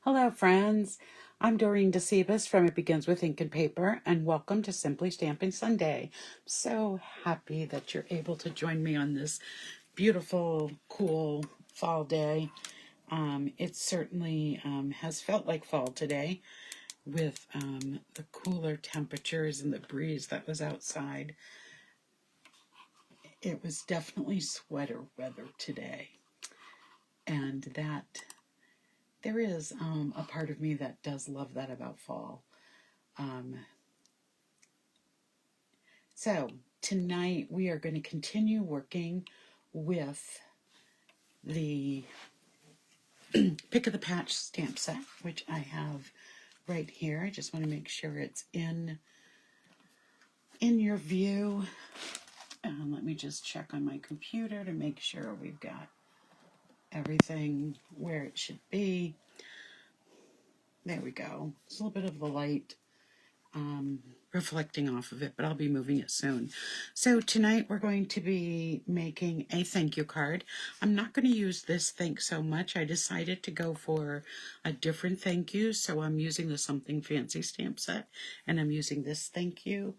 Hello friends, I'm Dorene Decibus from It Begins with Ink and Paper, and welcome to Simply Stamping Sunday. I'm so happy that you're able to join me on this beautiful, cool fall day. It certainly has felt like fall today with the cooler temperatures and the breeze that was outside. It was definitely sweater weather today, and that there is a part of me that does love that about fall. So tonight we are going to continue working with the Pick of the Patch stamp set, which I have right here. I just want to make sure it's in your view. Let me just check on my computer to make sure we've got everything where it should be. There we go. It's a little bit of the light reflecting off of it, but I'll be moving it soon. So tonight we're going to be making a thank you card. I'm not going to use this thanks so much. I decided to go for a different thank you, so I'm using the Something Fancy stamp set, and I'm using this thank you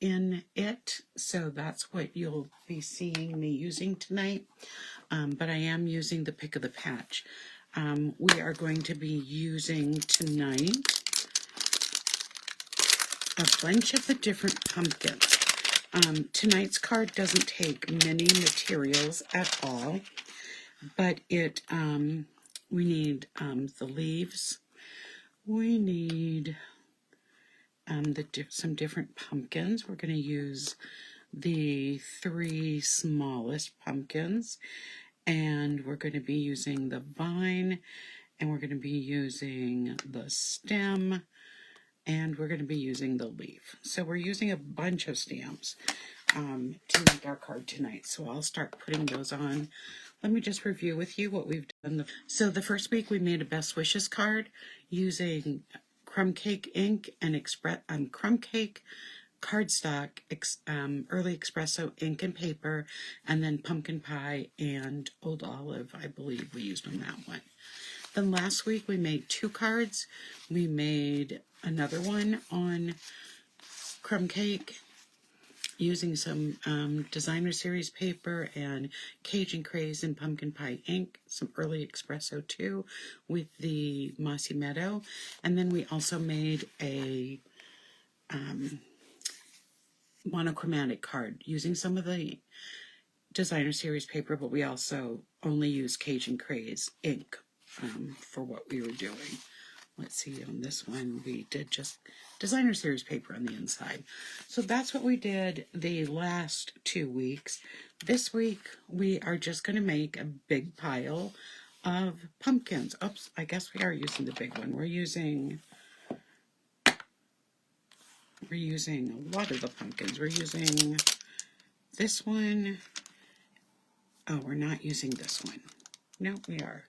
in it. So that's what you'll be seeing me using tonight. But I am using the Pick of the Patch. We are going to be using tonight a bunch of the different pumpkins. Tonight's card doesn't take many materials at all, but we need the leaves. We need some different pumpkins. We're going to use the 3 smallest pumpkins, and we're going to be using the vine, and we're going to be using the stem, and we're going to be using the leaf. So we're using a bunch of stamps to make our card tonight. So I'll start putting those on. Let me just review with you what we've done. So the first week we made a Best Wishes card using crumb cake ink and crumb cake, cardstock, early espresso ink and paper, and then pumpkin pie and old olive, I believe we used on that one. Then last week we made 2 cards. We made another one on crumb cake using some designer series paper and Cajun Craze and pumpkin pie ink, some early espresso too with the Mossy Meadow. And then we also made a monochromatic card using some of the designer series paper, but we also only use Cajun Craze ink for what we were doing. Let's see, on this one we did just designer series paper on the inside. So that's what we did the last 2 weeks. This week we are just going to make a big pile of pumpkins. Oops, I guess we are using the big one. We're using a lot of the pumpkins. We're using this one. Oh, we're not using this one. No, we are.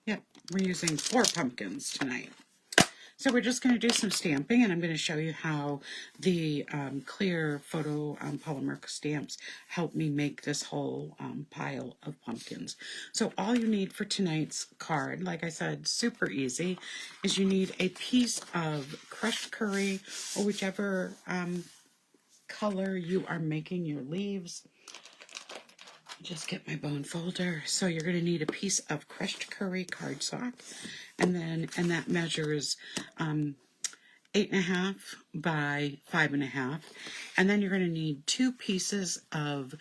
Yep, we're using 4 pumpkins tonight. So we're just going to do some stamping, and I'm going to show you how the clear photo polymer stamps help me make this whole pile of pumpkins. So all you need for tonight's card, like I said, super easy, is you need a piece of crushed curry or whichever color you are making your leaves. Just get my bone folder. So you're going to need a piece of crushed curry cardstock, and that measures 8.5 by 5.5, and then you're going to need 2 pieces of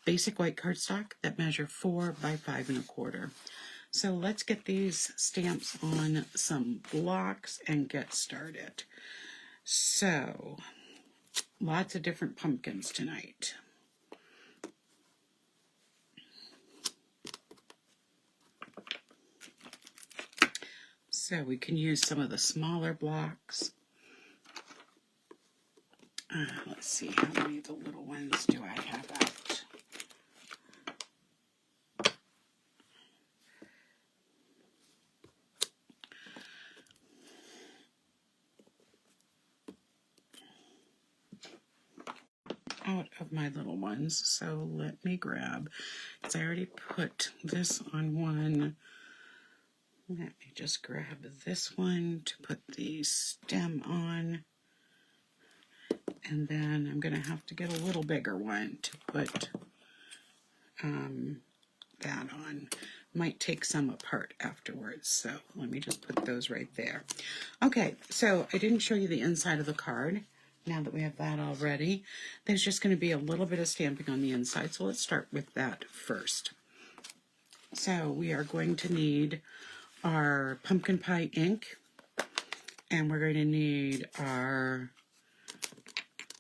basic white cardstock that measure 4 by 5.25. So let's get these stamps on some blocks and get started. So lots of different pumpkins tonight. So we can use some of the smaller blocks. Let's see, how many of the little ones do I have out? Out of my little ones, so let me grab, because I already put this on one Let me just grab this one to put the stem on. And then I'm going to have to get a little bigger one to put that on. Might take some apart afterwards, so let me just put those right there. Okay, so I didn't show you the inside of the card. Now that we have that all ready, there's just going to be a little bit of stamping on the inside, so let's start with that first. So we are going to need our pumpkin pie ink, and we're going to need our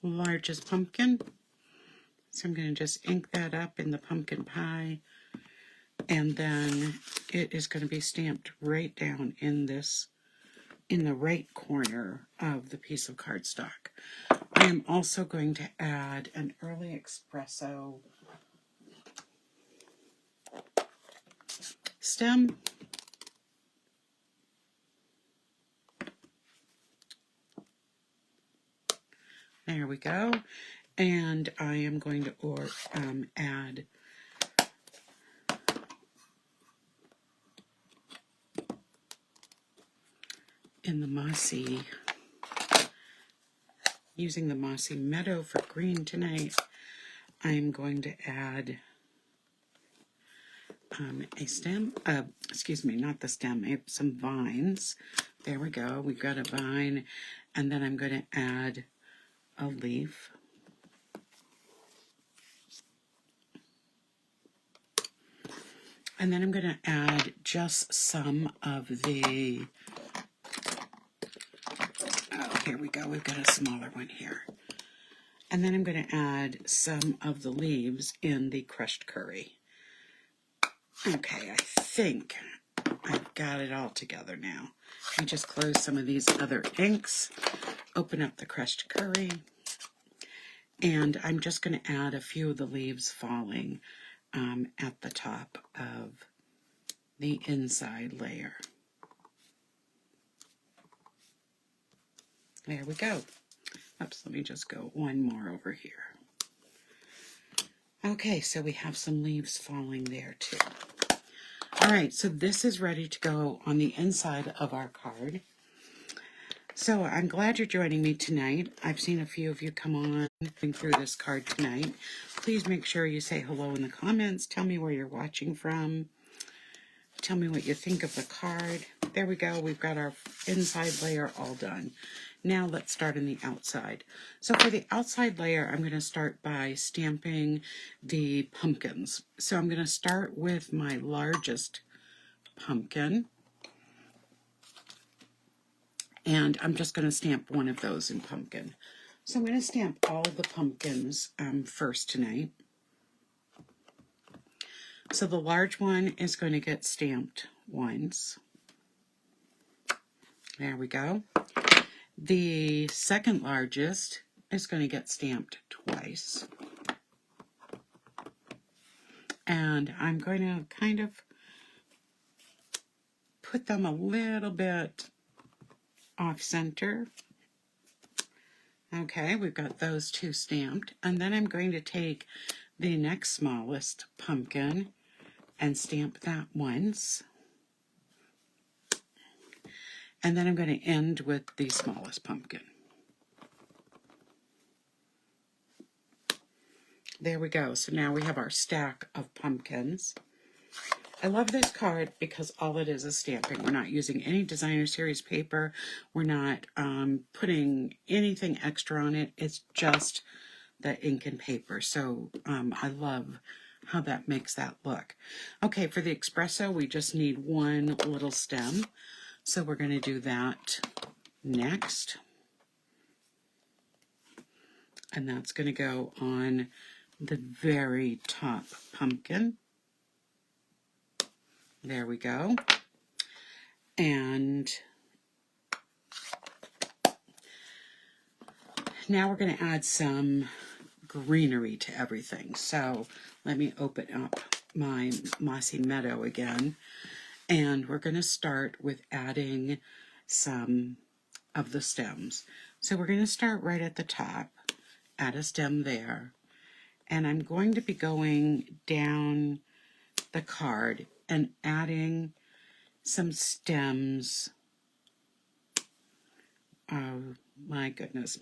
largest pumpkin. So I'm going to just ink that up in the pumpkin pie, and then it is going to be stamped right down in this, in the right corner of the piece of cardstock. I am also going to add an early espresso stem. There we go. And I am going to add in the mossy, using the mossy meadow for green tonight, I'm going to add a stem, excuse me, not the stem, some vines. There we go, we've got a vine, and then I'm going to add a leaf. And then I'm going to add just some of the, oh, here we go, we've got a smaller one here. And then I'm going to add some of the leaves in the crushed curry. Okay, I think I've got it all together now. I just close some of these other inks, open up the crushed curry, and I'm just going to add a few of the leaves falling at the top of the inside layer. There we go. Oops, let me just go one more over here. Okay, so we have some leaves falling there too. All right, so this is ready to go on the inside of our card. So I'm glad you're joining me tonight. I've seen a few of you come on through this card tonight. Please make sure you say hello in the comments. Tell me where you're watching from. Tell me what you think of the card. There we go. We've got our inside layer all done. Now let's start on the outside. So for the outside layer, I'm going to start by stamping the pumpkins. So I'm going to start with my largest pumpkin. And I'm just going to stamp one of those in pumpkin. So I'm going to stamp all the pumpkins first tonight. So the large one is going to get stamped once. There we go. The second largest is going to get stamped twice. And I'm going to kind of put them a little bit off center. Okay, we've got those two stamped. And then I'm going to take the next smallest pumpkin and stamp that once. And then I'm going to end with the smallest pumpkin. There we go. So now we have our stack of pumpkins. I love this card because all it is stamping. We're not using any designer series paper. We're not putting anything extra on it. It's just the ink and paper. So I love how that makes that look. Okay, for the espresso, we just need one little stem. So we're going to do that next. And that's going to go on the very top pumpkin. There we go. And now we're going to add some greenery to everything. So let me open up my mossy meadow again. And we're going to start with adding some of the stems. So we're going to start right at the top, add a stem there. And I'm going to be going down the card and adding some stems. Oh my goodness,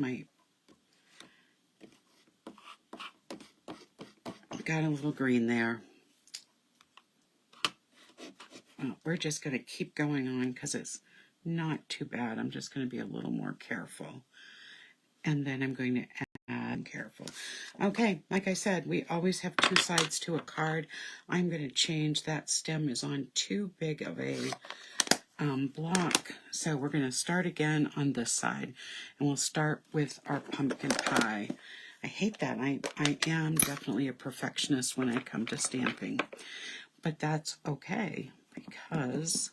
got a little green there. Well, we're just going to keep going on because it's not too bad. I'm just going to be a little more careful. And then I'm going to add careful. Okay, like I said, we always have two sides to a card. I'm going to change that stem is on too big of a block. So we're going to start again on this side. And we'll start with our pumpkin pie. I hate that. I am definitely a perfectionist when I come to stamping. But that's okay because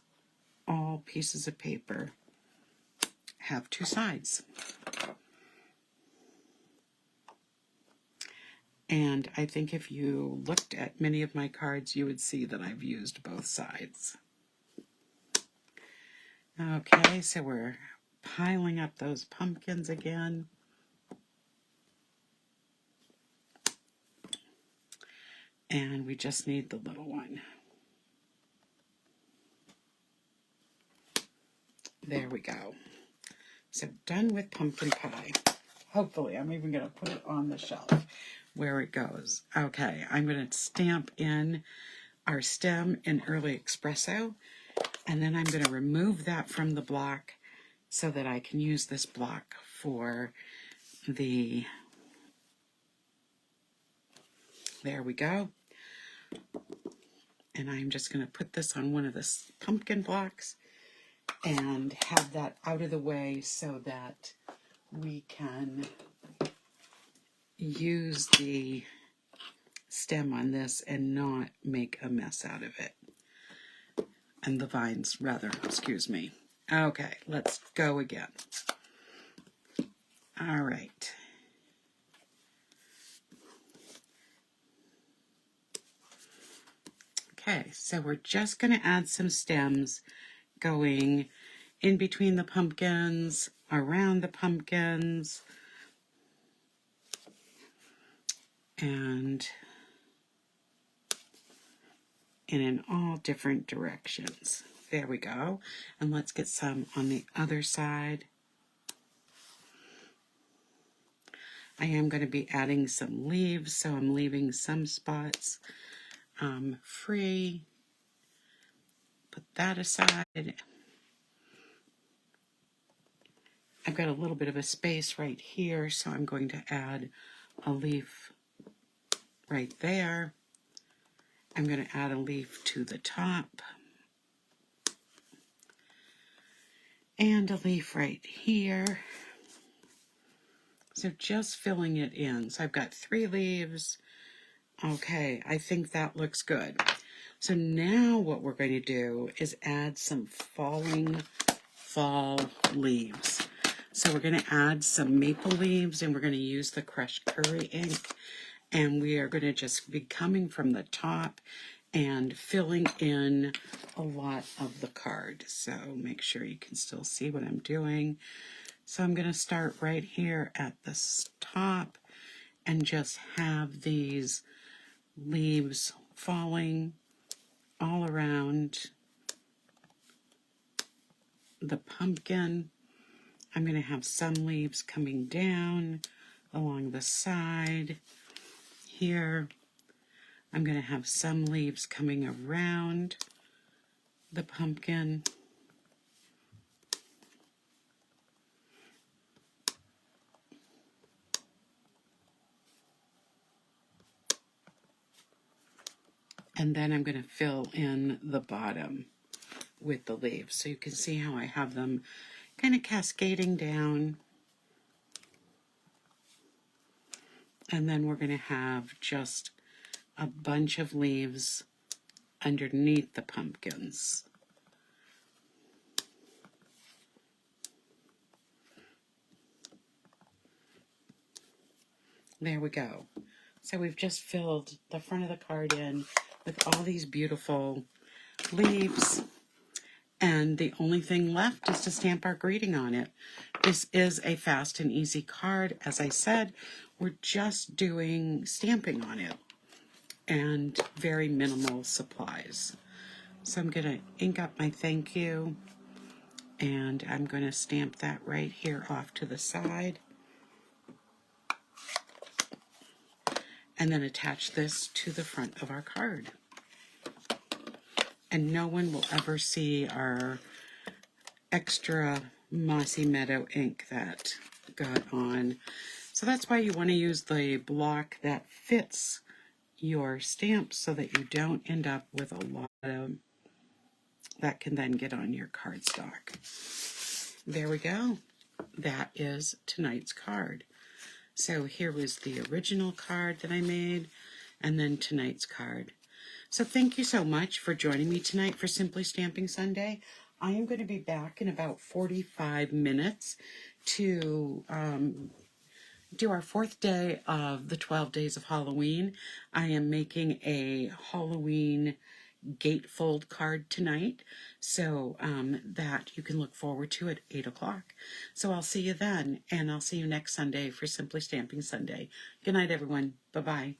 all pieces of paper have two sides. And I think if you looked at many of my cards, you would see that I've used both sides. Okay, so we're piling up those pumpkins again. And we just need the little one. There we go. So done with pumpkin pie. Hopefully, I'm even going to put it on the shelf where it goes. Okay, I'm going to stamp in our stem in Early Espresso, and then I'm going to remove that from the block so that I can use this block for the, there we go. And I'm just going to put this on one of the pumpkin blocks and have that out of the way so that we can use the stem on this and not make a mess out of it. And the vines, rather, excuse me. Okay, let's go again. All right. Okay, so we're just going to add some stems going in between the pumpkins, around the pumpkins, and in all different directions. There we go. And let's get some on the other side. I am going to be adding some leaves, so I'm leaving some spots free. Put that aside. I've got a little bit of a space right here, so I'm going to add a leaf right there. I'm going to add a leaf to the top. And a leaf right here. So just filling it in. So I've got 3 leaves. Okay, I think that looks good. So now what we're going to do is add some falling fall leaves. So we're going to add some maple leaves, and we're going to use the crushed curry ink. And we are going to just be coming from the top and filling in a lot of the card. So make sure you can still see what I'm doing. So I'm going to start right here at the top and just have these leaves falling all around the pumpkin. I'm going to have some leaves coming down along the side here. I'm going to have some leaves coming around the pumpkin. And then I'm going to fill in the bottom with the leaves. So you can see how I have them kind of cascading down. And then we're going to have just a bunch of leaves underneath the pumpkins. There we go. So we've just filled the front of the card in with all these beautiful leaves. And the only thing left is to stamp our greeting on it. This is a fast and easy card. As I said, we're just doing stamping on it and very minimal supplies. So I'm going to ink up my thank you, and I'm going to stamp that right here off to the side. And then attach this to the front of our card. And no one will ever see our extra Mossy Meadow ink that got on. So that's why you want to use the block that fits your stamp so that you don't end up with a lot of that can then get on your cardstock. There we go. That is tonight's card. So here was the original card that I made, and then tonight's card. So thank you so much for joining me tonight for Simply Stamping Sunday. I am going to be back in about 45 minutes to do our 4th day of the 12 days of Halloween. I am making a Halloween gatefold card tonight, so that you can look forward to at 8 o'clock. So I'll see you then, and I'll see you next Sunday for Simply Stamping Sunday. Good night, everyone. Bye-bye.